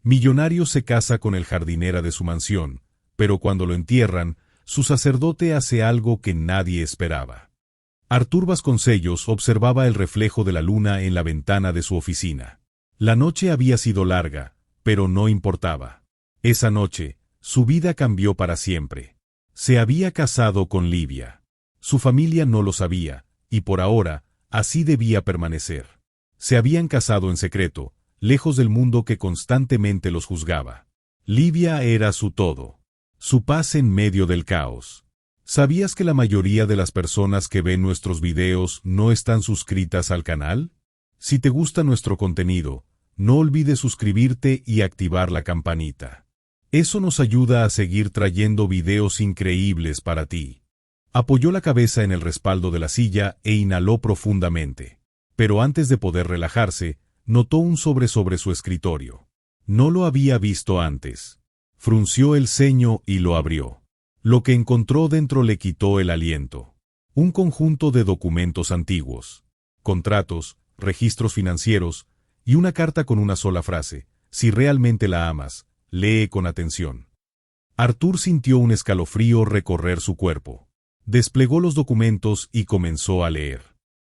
Millonario se casa con el jardinera de su mansión, pero cuando lo entierran, su sacerdote hace algo que nadie esperaba. Artur Vasconcellos observaba el reflejo de la luna en la ventana de su oficina. La noche había sido larga, pero no importaba. Esa noche, su vida cambió para siempre. Se había casado con Livia. Su familia no lo sabía, y por ahora, así debía permanecer. Se habían casado en secreto, lejos del mundo que constantemente los juzgaba. Livia era su todo. Su paz en medio del caos. ¿Sabías que la mayoría de las personas que ven nuestros videos no están suscritas al canal? Si te gusta nuestro contenido, no olvides suscribirte y activar la campanita. Eso nos ayuda a seguir trayendo videos increíbles para ti. Apoyó la cabeza en el respaldo de la silla e inhaló profundamente. Pero antes de poder relajarse, notó un sobre su escritorio. No lo había visto antes. Frunció el ceño y lo abrió. Lo que encontró dentro le quitó el aliento. Un conjunto de documentos antiguos. Contratos, registros financieros, y una carta con una sola frase: si realmente la amas, lee con atención. Artur sintió un escalofrío recorrer su cuerpo. Desplegó los documentos y comenzó a leer.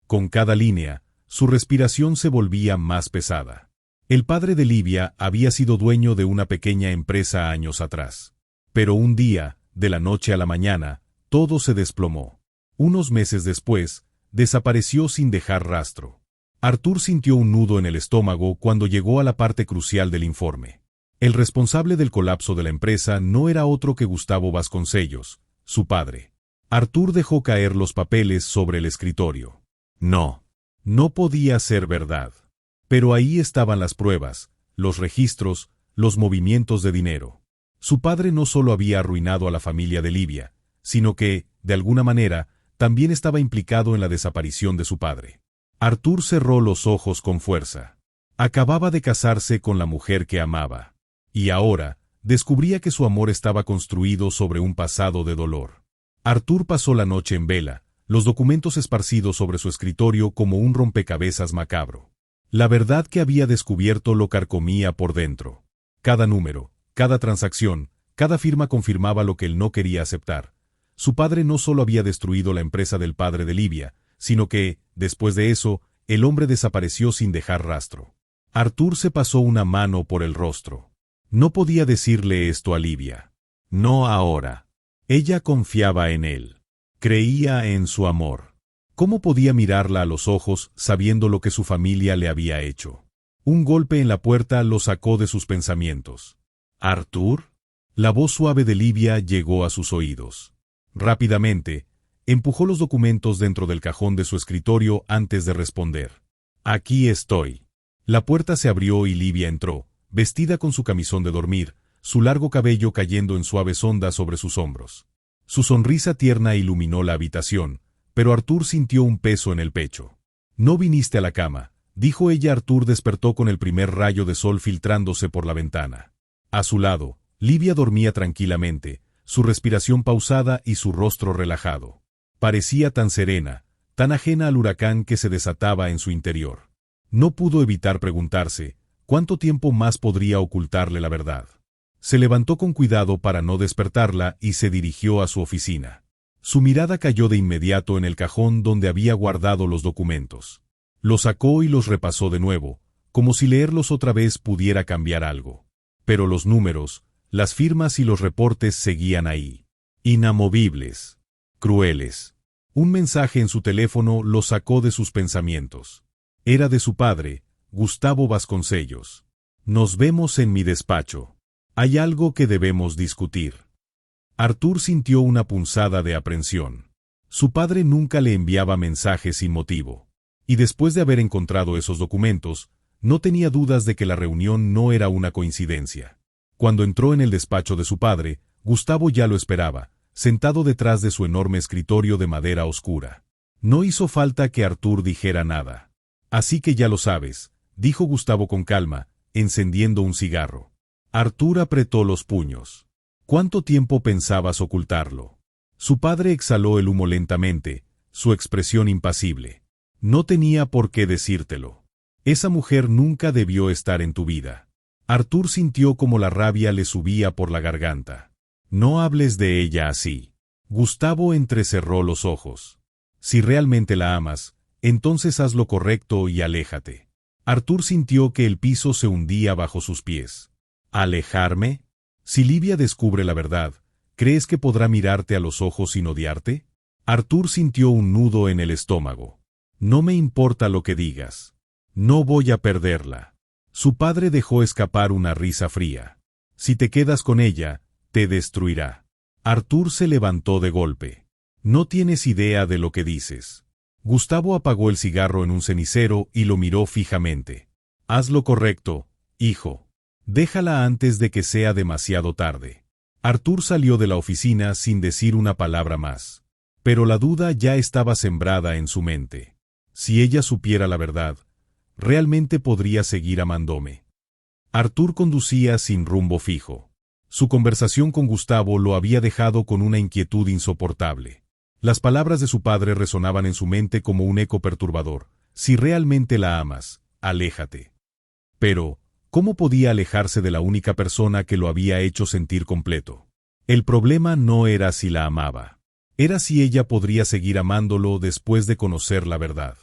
Con cada línea, su respiración se volvía más pesada. El padre de Livia había sido dueño de una pequeña empresa años atrás. Pero un día, de la noche a la mañana, todo se desplomó. Unos meses después, desapareció sin dejar rastro. Artur sintió un nudo en el estómago cuando llegó a la parte crucial del informe. El responsable del colapso de la empresa no era otro que Gustavo Vasconcellos, su padre. Artur dejó caer los papeles sobre el escritorio. No podía ser verdad. Pero ahí estaban las pruebas, los registros, los movimientos de dinero. Su padre no solo había arruinado a la familia de Livia, sino que, de alguna manera, también estaba implicado en la desaparición de su padre. Artur cerró los ojos con fuerza. Acababa de casarse con la mujer que amaba. Y ahora, descubría que su amor estaba construido sobre un pasado de dolor. Artur pasó la noche en vela, los documentos esparcidos sobre su escritorio como un rompecabezas macabro. La verdad que había descubierto lo carcomía por dentro. Cada número, cada transacción, cada firma confirmaba lo que él no quería aceptar. Su padre no solo había destruido la empresa del padre de Livia, sino que, después de eso, el hombre desapareció sin dejar rastro. Artur se pasó una mano por el rostro. No podía decirle esto a Livia. No ahora. Ella confiaba en él. Creía en su amor. ¿Cómo podía mirarla a los ojos sabiendo lo que su familia le había hecho? Un golpe en la puerta lo sacó de sus pensamientos. ¿Artur? La voz suave de Livia llegó a sus oídos. Rápidamente, empujó los documentos dentro del cajón de su escritorio antes de responder. Aquí estoy. La puerta se abrió y Livia entró, vestida con su camisón de dormir, su largo cabello cayendo en suaves ondas sobre sus hombros. Su sonrisa tierna iluminó la habitación, pero Artur sintió un peso en el pecho. No viniste a la cama, dijo ella. Artur despertó con el primer rayo de sol filtrándose por la ventana. A su lado, Livia dormía tranquilamente, su respiración pausada y su rostro relajado. Parecía tan serena, tan ajena al huracán que se desataba en su interior. No pudo evitar preguntarse, ¿cuánto tiempo más podría ocultarle la verdad? Se levantó con cuidado para no despertarla y se dirigió a su oficina. Su mirada cayó de inmediato en el cajón donde había guardado los documentos. Los sacó y los repasó de nuevo, como si leerlos otra vez pudiera cambiar algo. Pero los números, las firmas y los reportes seguían ahí. Inamovibles. Crueles. Un mensaje en su teléfono lo sacó de sus pensamientos. Era de su padre, Gustavo Vasconcellos. Nos vemos en mi despacho. Hay algo que debemos discutir. Artur sintió una punzada de aprensión. Su padre nunca le enviaba mensajes sin motivo. Y después de haber encontrado esos documentos, no tenía dudas de que la reunión no era una coincidencia. Cuando entró en el despacho de su padre, Gustavo ya lo esperaba, sentado detrás de su enorme escritorio de madera oscura. No hizo falta que Artur dijera nada. Así que ya lo sabes, dijo Gustavo con calma, encendiendo un cigarro. Artur apretó los puños. ¿Cuánto tiempo pensabas ocultarlo? Su padre exhaló el humo lentamente, su expresión impasible. No tenía por qué decírtelo. Esa mujer nunca debió estar en tu vida. Artur sintió como la rabia le subía por la garganta. No hables de ella así. Gustavo entrecerró los ojos. Si realmente la amas, entonces haz lo correcto y aléjate. Artur sintió que el piso se hundía bajo sus pies. ¿Alejarme? Si Livia descubre la verdad, ¿crees que podrá mirarte a los ojos sin odiarte? Artur sintió un nudo en el estómago. No me importa lo que digas. No voy a perderla. Su padre dejó escapar una risa fría. Si te quedas con ella, te destruirá. Artur se levantó de golpe. No tienes idea de lo que dices. Gustavo apagó el cigarro en un cenicero y lo miró fijamente. Haz lo correcto, hijo. Déjala antes de que sea demasiado tarde. Artur salió de la oficina sin decir una palabra más. Pero la duda ya estaba sembrada en su mente. Si ella supiera la verdad, ¿realmente podría seguir amándome? Artur conducía sin rumbo fijo. Su conversación con Gustavo lo había dejado con una inquietud insoportable. Las palabras de su padre resonaban en su mente como un eco perturbador. Si realmente la amas, aléjate. Pero, ¿cómo podía alejarse de la única persona que lo había hecho sentir completo? El problema no era si la amaba. Era si ella podría seguir amándolo después de conocer la verdad.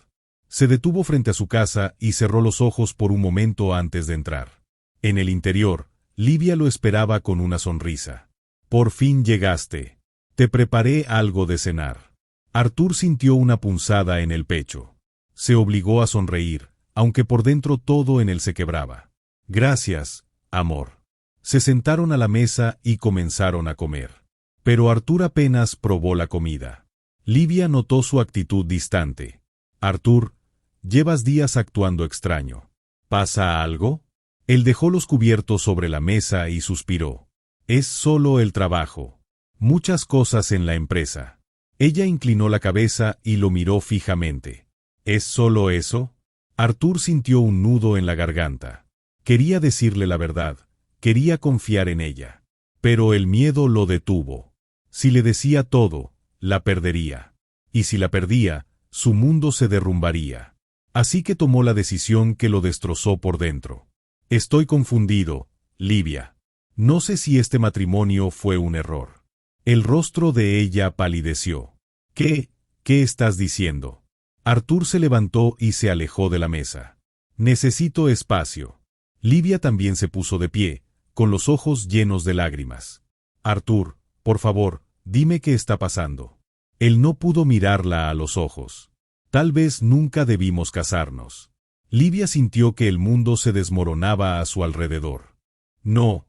Se detuvo frente a su casa y cerró los ojos por un momento antes de entrar. En el interior, Livia lo esperaba con una sonrisa. Por fin llegaste. Te preparé algo de cenar. Artur sintió una punzada en el pecho. Se obligó a sonreír, aunque por dentro todo en él se quebraba. Gracias, amor. Se sentaron a la mesa y comenzaron a comer. Pero Artur apenas probó la comida. Livia notó su actitud distante. Artur, llevas días actuando extraño. ¿Pasa algo? Él dejó los cubiertos sobre la mesa y suspiró. Es solo el trabajo. Muchas cosas en la empresa. Ella inclinó la cabeza y lo miró fijamente. ¿Es solo eso? Artur sintió un nudo en la garganta. Quería decirle la verdad, quería confiar en ella. Pero el miedo lo detuvo. Si le decía todo, la perdería. Y si la perdía, su mundo se derrumbaría. Así que tomó la decisión que lo destrozó por dentro. Estoy confundido, Livia. No sé si este matrimonio fue un error. El rostro de ella palideció. ¿Qué estás diciendo? Artur se levantó y se alejó de la mesa. Necesito espacio. Livia también se puso de pie, con los ojos llenos de lágrimas. Artur, por favor, dime qué está pasando. Él no pudo mirarla a los ojos. Tal vez nunca debimos casarnos. Livia sintió que el mundo se desmoronaba a su alrededor. No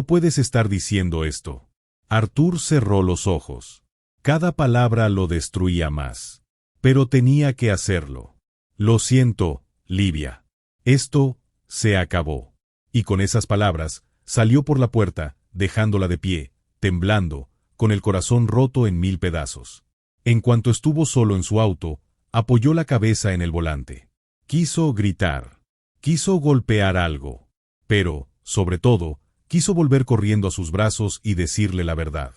puedes estar diciendo esto. Artur cerró los ojos. Cada palabra lo destruía más. Pero tenía que hacerlo. Lo siento, Livia. Esto se acabó. Y con esas palabras, salió por la puerta, dejándola de pie, temblando, con el corazón roto en 1000 pedazos. En cuanto estuvo solo en su auto, apoyó la cabeza en el volante. Quiso gritar. Quiso golpear algo. Pero, sobre todo, quiso volver corriendo a sus brazos y decirle la verdad.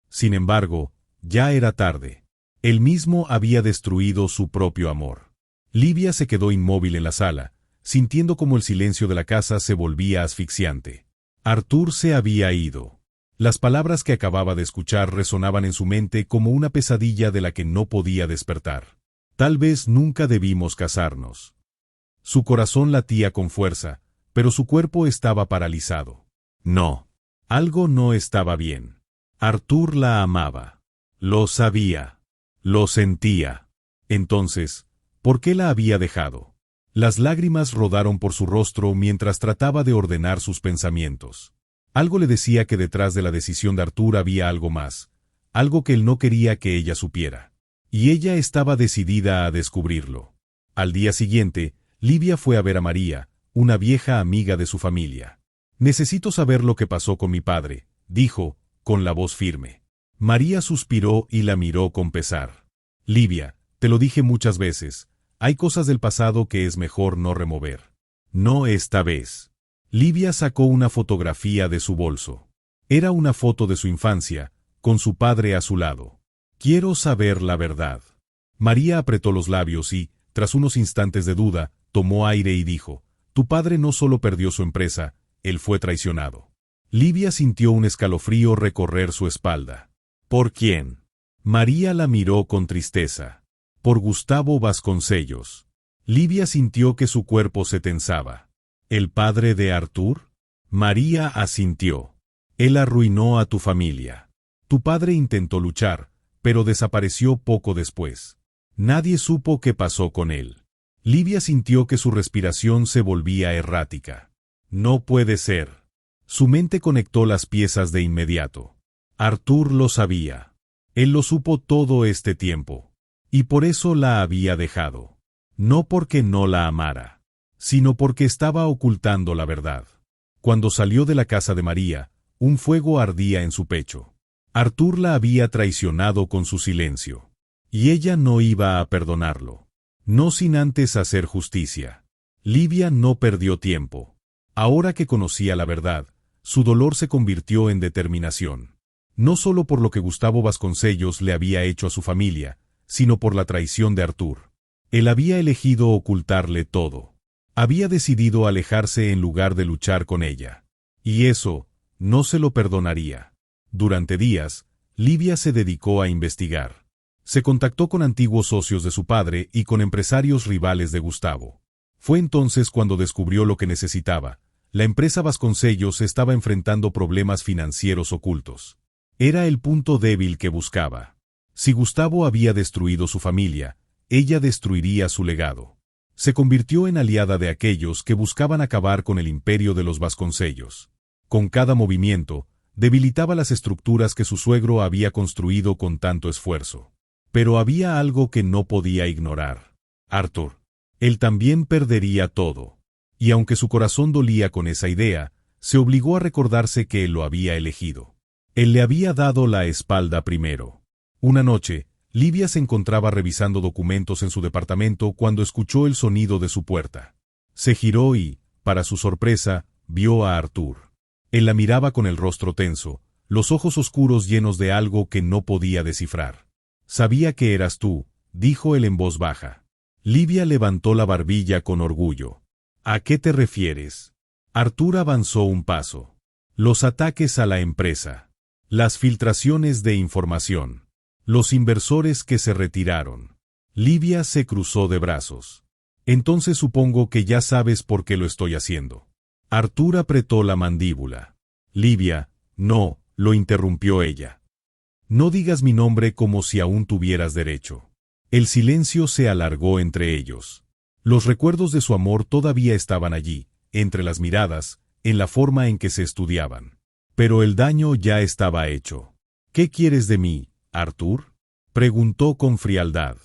Sin embargo, ya era tarde. Él mismo había destruido su propio amor. Livia se quedó inmóvil en la sala, sintiendo como el silencio de la casa se volvía asfixiante. Artur se había ido. Las palabras que acababa de escuchar resonaban en su mente como una pesadilla de la que no podía despertar. Tal vez nunca debimos casarnos. Su corazón latía con fuerza, pero su cuerpo estaba paralizado. No. Algo no estaba bien. Artur la amaba. Lo sabía. Lo sentía. Entonces, ¿por qué la había dejado? Las lágrimas rodaron por su rostro mientras trataba de ordenar sus pensamientos. Algo le decía que detrás de la decisión de Artur había algo más, algo que él no quería que ella supiera. Y ella estaba decidida a descubrirlo. Al día siguiente, Livia fue a ver a María, una vieja amiga de su familia. Necesito saber lo que pasó con mi padre, dijo, con la voz firme. María suspiró y la miró con pesar. Livia, te lo dije muchas veces, hay cosas del pasado que es mejor no remover. No esta vez. Livia sacó una fotografía de su bolso. Era una foto de su infancia, con su padre a su lado. Quiero saber la verdad. María apretó los labios y, tras unos instantes de duda, tomó aire y dijo, tu padre no solo perdió su empresa, él fue traicionado. Livia sintió un escalofrío recorrer su espalda. ¿Por quién? María la miró con tristeza. Por Gustavo Vasconcellos. Livia sintió que su cuerpo se tensaba. ¿El padre de Artur? María asintió. Él arruinó a tu familia. Tu padre intentó luchar, pero desapareció poco después. Nadie supo qué pasó con él. Livia sintió que su respiración se volvía errática. No puede ser. Su mente conectó las piezas de inmediato. Artur lo sabía. Él lo supo todo este tiempo. Y por eso la había dejado. No porque no la amara, sino porque estaba ocultando la verdad. Cuando salió de la casa de María, un fuego ardía en su pecho. Artur la había traicionado con su silencio. Y ella no iba a perdonarlo. No sin antes hacer justicia. Livia no perdió tiempo. Ahora que conocía la verdad, su dolor se convirtió en determinación. No solo por lo que Gustavo Vasconcellos le había hecho a su familia, sino por la traición de Artur. Él había elegido ocultarle todo. Había decidido alejarse en lugar de luchar con ella. Y eso, no se lo perdonaría. Durante días, Livia se dedicó a investigar. Se contactó con antiguos socios de su padre y con empresarios rivales de Gustavo. Fue entonces cuando descubrió lo que necesitaba. La empresa Vasconcellos estaba enfrentando problemas financieros ocultos. Era el punto débil que buscaba. Si Gustavo había destruido su familia, ella destruiría su legado. Se convirtió en aliada de aquellos que buscaban acabar con el imperio de los Vasconcellos. Con cada movimiento, debilitaba las estructuras que su suegro había construido con tanto esfuerzo. Pero había algo que no podía ignorar. Artur. Él también perdería todo. Y aunque su corazón dolía con esa idea, se obligó a recordarse que él lo había elegido. Él le había dado la espalda primero. Una noche, Livia se encontraba revisando documentos en su departamento cuando escuchó el sonido de su puerta. Se giró y, para su sorpresa, vio a Artur. Él la miraba con el rostro tenso, los ojos oscuros llenos de algo que no podía descifrar. «Sabía que eras tú», dijo él en voz baja. Livia levantó la barbilla con orgullo. «¿A qué te refieres?» Artur avanzó un paso. «Los ataques a la empresa. Las filtraciones de información. Los inversores que se retiraron». Livia se cruzó de brazos. «Entonces supongo que ya sabes por qué lo estoy haciendo». Artur apretó la mandíbula. «Livia, no», lo interrumpió ella. «No digas mi nombre como si aún tuvieras derecho». El silencio se alargó entre ellos. Los recuerdos de su amor todavía estaban allí, entre las miradas, en la forma en que se estudiaban. Pero el daño ya estaba hecho. «¿Qué quieres de mí, Artur?», preguntó con frialdad.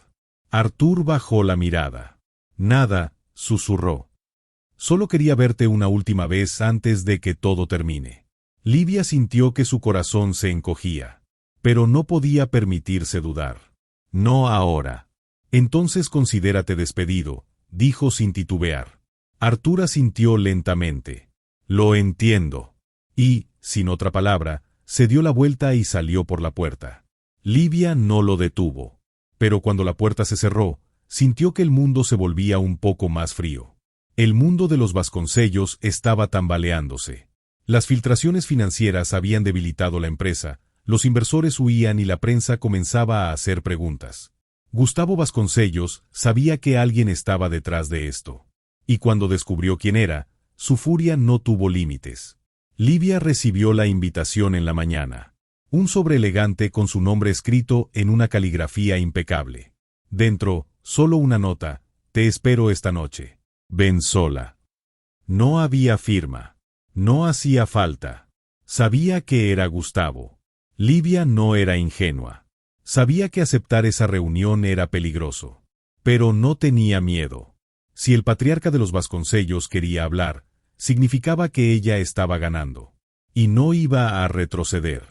Artur bajó la mirada. «Nada», susurró. «Solo quería verte una última vez antes de que todo termine». Livia sintió que su corazón se encogía. Pero no podía permitirse dudar. «No ahora». «Entonces considérate despedido», dijo sin titubear. Artur asintió lentamente. «Lo entiendo». Y, sin otra palabra, se dio la vuelta y salió por la puerta. Livia no lo detuvo. Pero cuando la puerta se cerró, sintió que el mundo se volvía un poco más frío. El mundo de los Vasconcellos estaba tambaleándose. Las filtraciones financieras habían debilitado la empresa, los inversores huían y la prensa comenzaba a hacer preguntas. Gustavo Vasconcellos sabía que alguien estaba detrás de esto. Y cuando descubrió quién era, su furia no tuvo límites. Livia recibió la invitación en la mañana. Un sobre elegante con su nombre escrito en una caligrafía impecable. Dentro, solo una nota: «Te espero esta noche. Ven sola». No había firma. No hacía falta. Sabía que era Gustavo. Livia no era ingenua. Sabía que aceptar esa reunión era peligroso. Pero no tenía miedo. Si el patriarca de los Vasconcellos quería hablar, significaba que ella estaba ganando. Y no iba a retroceder.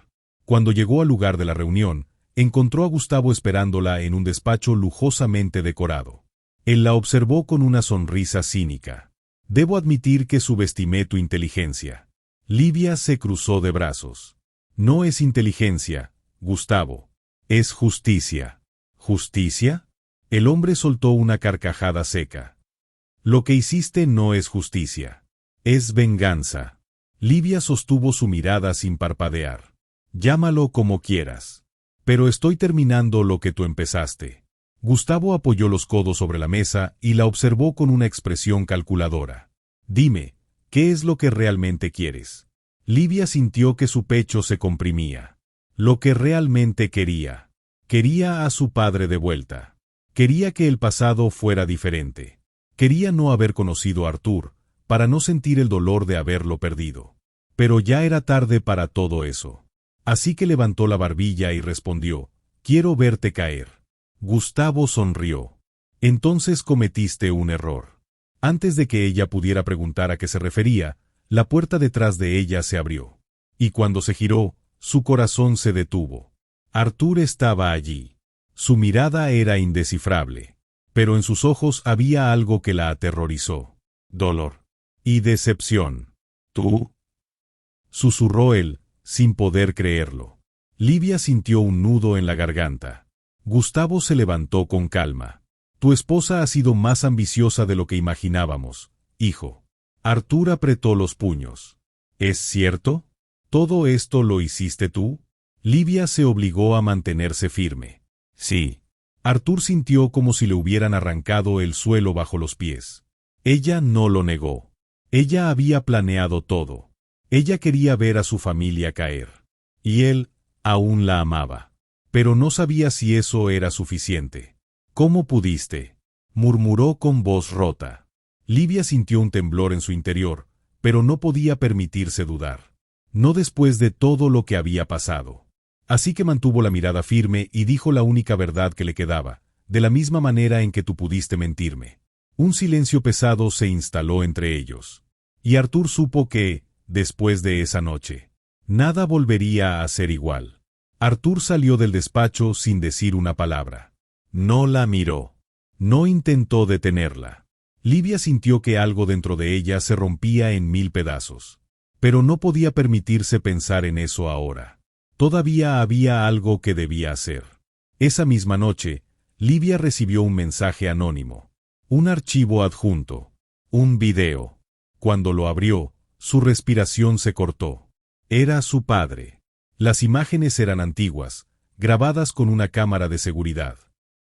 Cuando llegó al lugar de la reunión, encontró a Gustavo esperándola en un despacho lujosamente decorado. Él la observó con una sonrisa cínica. «Debo admitir que subestimé tu inteligencia». Livia se cruzó de brazos. «No es inteligencia, Gustavo. Es justicia». «¿Justicia?». El hombre soltó una carcajada seca. «Lo que hiciste no es justicia. Es venganza». Livia sostuvo su mirada sin parpadear. Llámalo como quieras. Pero estoy terminando lo que tú empezaste. Gustavo apoyó los codos sobre la mesa y la observó con una expresión calculadora. Dime, ¿qué es lo que realmente quieres? Livia sintió que su pecho se comprimía. Lo que realmente quería. Quería a su padre de vuelta. Quería que el pasado fuera diferente. Quería no haber conocido a Artur, para no sentir el dolor de haberlo perdido. Pero ya era tarde para todo eso. Así que levantó la barbilla y respondió, «Quiero verte caer». Gustavo sonrió. «Entonces cometiste un error». Antes de que ella pudiera preguntar a qué se refería, la puerta detrás de ella se abrió. Y cuando se giró, su corazón se detuvo. Artur estaba allí. Su mirada era indescifrable. Pero en sus ojos había algo que la aterrorizó. Dolor. Y decepción. ¿Tú? Susurró él, sin poder creerlo. Livia sintió un nudo en la garganta. Gustavo se levantó con calma. Tu esposa ha sido más ambiciosa de lo que imaginábamos, hijo. Artur apretó los puños. ¿Es cierto? ¿Todo esto lo hiciste tú? Livia se obligó a mantenerse firme. Sí. Artur sintió como si le hubieran arrancado el suelo bajo los pies. Ella no lo negó. Ella había planeado todo. Ella quería ver a su familia caer. Y él aún la amaba. Pero no sabía si eso era suficiente. ¿Cómo pudiste?, murmuró con voz rota. Livia sintió un temblor en su interior, pero no podía permitirse dudar. No después de todo lo que había pasado. Así que mantuvo la mirada firme y dijo la única verdad que le quedaba, de la misma manera en que tú pudiste mentirme. Un silencio pesado se instaló entre ellos. Y Artur supo que, después de esa noche, nada volvería a ser igual. Artur salió del despacho sin decir una palabra. No la miró. No intentó detenerla. Livia sintió que algo dentro de ella se rompía en 1000 pedazos. Pero no podía permitirse pensar en eso ahora. Todavía había algo que debía hacer. Esa misma noche, Livia recibió un mensaje anónimo. Un archivo adjunto. Un video. Cuando lo abrió, su respiración se cortó. Era su padre. Las imágenes eran antiguas, grabadas con una cámara de seguridad.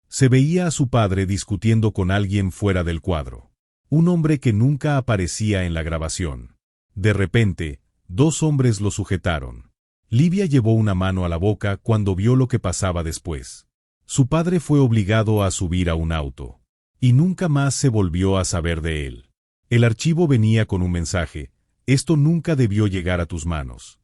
Se veía a su padre discutiendo con alguien fuera del cuadro. Un hombre que nunca aparecía en la grabación. De repente, 2 hombres lo sujetaron. Livia llevó una mano a la boca cuando vio lo que pasaba después. Su padre fue obligado a subir a un auto. Y nunca más se volvió a saber de él. El archivo venía con un mensaje: esto nunca debió llegar a tus manos.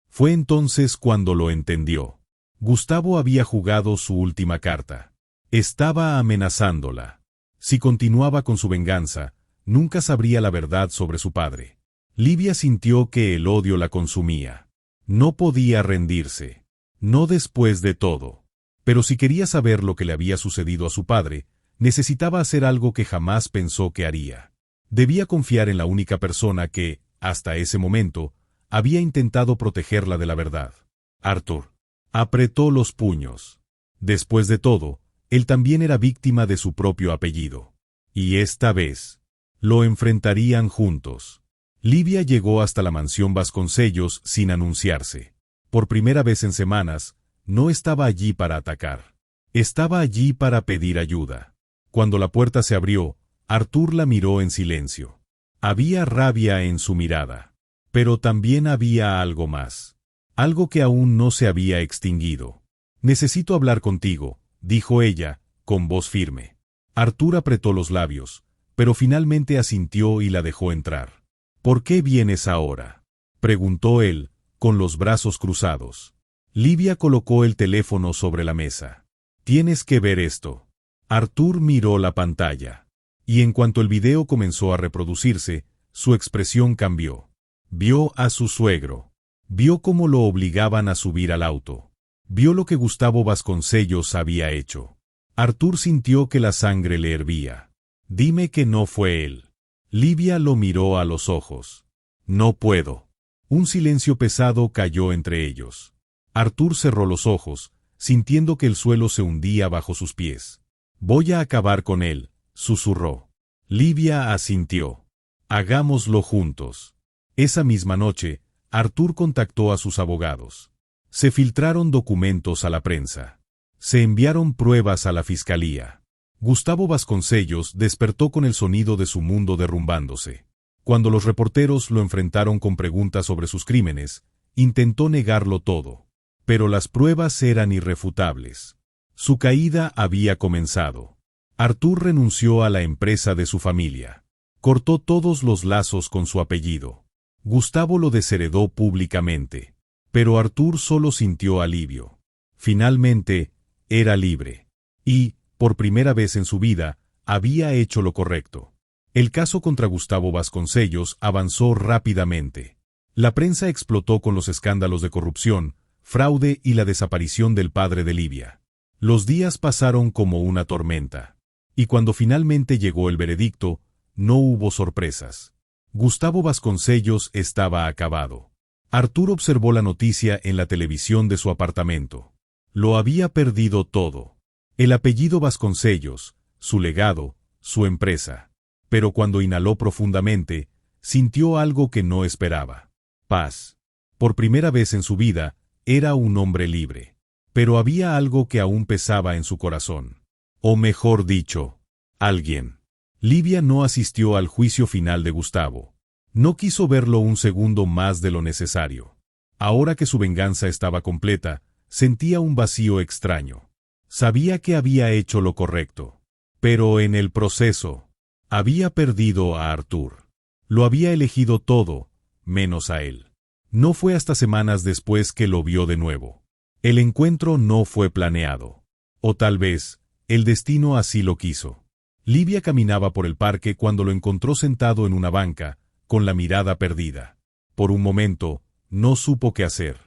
Fue entonces cuando lo entendió. Gustavo había jugado su última carta. Estaba amenazándola. Si continuaba con su venganza, nunca sabría la verdad sobre su padre. Livia sintió que el odio la consumía. No podía rendirse. No después de todo. Pero si quería saber lo que le había sucedido a su padre, necesitaba hacer algo que jamás pensó que haría. Debía confiar en la única persona que, hasta ese momento, había intentado protegerla de la verdad. Artur. Apretó los puños. Después de todo, él también era víctima de su propio apellido. Y esta vez, lo enfrentarían juntos. Livia llegó hasta la mansión Vasconcellos sin anunciarse. Por primera vez en semanas, no estaba allí para atacar. Estaba allí para pedir ayuda. Cuando la puerta se abrió, Artur la miró en silencio. Había rabia en su mirada. Pero también había algo más. Algo que aún no se había extinguido. Necesito hablar contigo, dijo ella, con voz firme. Artur apretó los labios, pero finalmente asintió y la dejó entrar. ¿Por qué vienes ahora?, preguntó él, con los brazos cruzados. Livia colocó el teléfono sobre la mesa. Tienes que ver esto. Artur miró la pantalla. Y en cuanto el video comenzó a reproducirse, su expresión cambió. Vio a su suegro. Vio cómo lo obligaban a subir al auto. Vio lo que Gustavo Vasconcellos había hecho. Artur sintió que la sangre le hervía. Dime que no fue él. Livia lo miró a los ojos. No puedo. Un silencio pesado cayó entre ellos. Artur cerró los ojos, sintiendo que el suelo se hundía bajo sus pies. Voy a acabar con él, susurró. Livia asintió. Hagámoslo juntos. Esa misma noche, Artur contactó a sus abogados. Se filtraron documentos a la prensa. Se enviaron pruebas a la fiscalía. Gustavo Vasconcellos despertó con el sonido de su mundo derrumbándose. Cuando los reporteros lo enfrentaron con preguntas sobre sus crímenes, intentó negarlo todo. Pero las pruebas eran irrefutables. Su caída había comenzado. Artur renunció a la empresa de su familia. Cortó todos los lazos con su apellido. Gustavo lo desheredó públicamente. Pero Artur solo sintió alivio. Finalmente, era libre. Y, por primera vez en su vida, había hecho lo correcto. El caso contra Gustavo Vasconcellos avanzó rápidamente. La prensa explotó con los escándalos de corrupción, fraude y la desaparición del padre de Livia. Los días pasaron como una tormenta. Y cuando finalmente llegó el veredicto, no hubo sorpresas. Gustavo Vasconcellos estaba acabado. Artur observó la noticia en la televisión de su apartamento. Lo había perdido todo. El apellido Vasconcellos, su legado, su empresa. Pero cuando inhaló profundamente, sintió algo que no esperaba. Paz. Por primera vez en su vida, era un hombre libre. Pero había algo que aún pesaba en su corazón. O mejor dicho, alguien. Livia no asistió al juicio final de Gustavo. No quiso verlo un segundo más de lo necesario. Ahora que su venganza estaba completa, sentía un vacío extraño. Sabía que había hecho lo correcto. Pero en el proceso, había perdido a Artur. Lo había elegido todo, menos a él. No fue hasta semanas después que lo vio de nuevo. El encuentro no fue planeado. O tal vez, el destino así lo quiso. Livia caminaba por el parque cuando lo encontró sentado en una banca, con la mirada perdida. Por un momento, no supo qué hacer.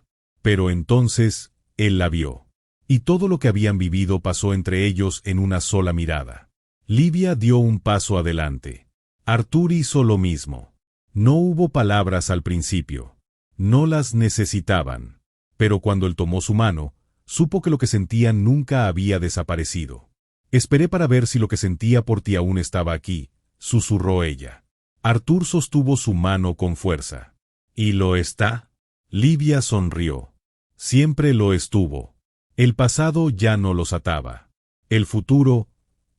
Pero entonces, él la vio. Y todo lo que habían vivido pasó entre ellos en una sola mirada. Livia dio un paso adelante. Artur hizo lo mismo. No hubo palabras al principio. No las necesitaban. Pero cuando él tomó su mano, supo que lo que sentían nunca había desaparecido. Esperé para ver si lo que sentía por ti aún estaba aquí, susurró ella. Artur sostuvo su mano con fuerza. ¿Y lo está? Livia sonrió. Siempre lo estuvo. El pasado ya no los ataba. El futuro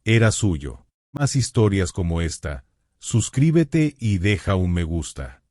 era suyo. Más historias como esta. Suscríbete y deja un me gusta.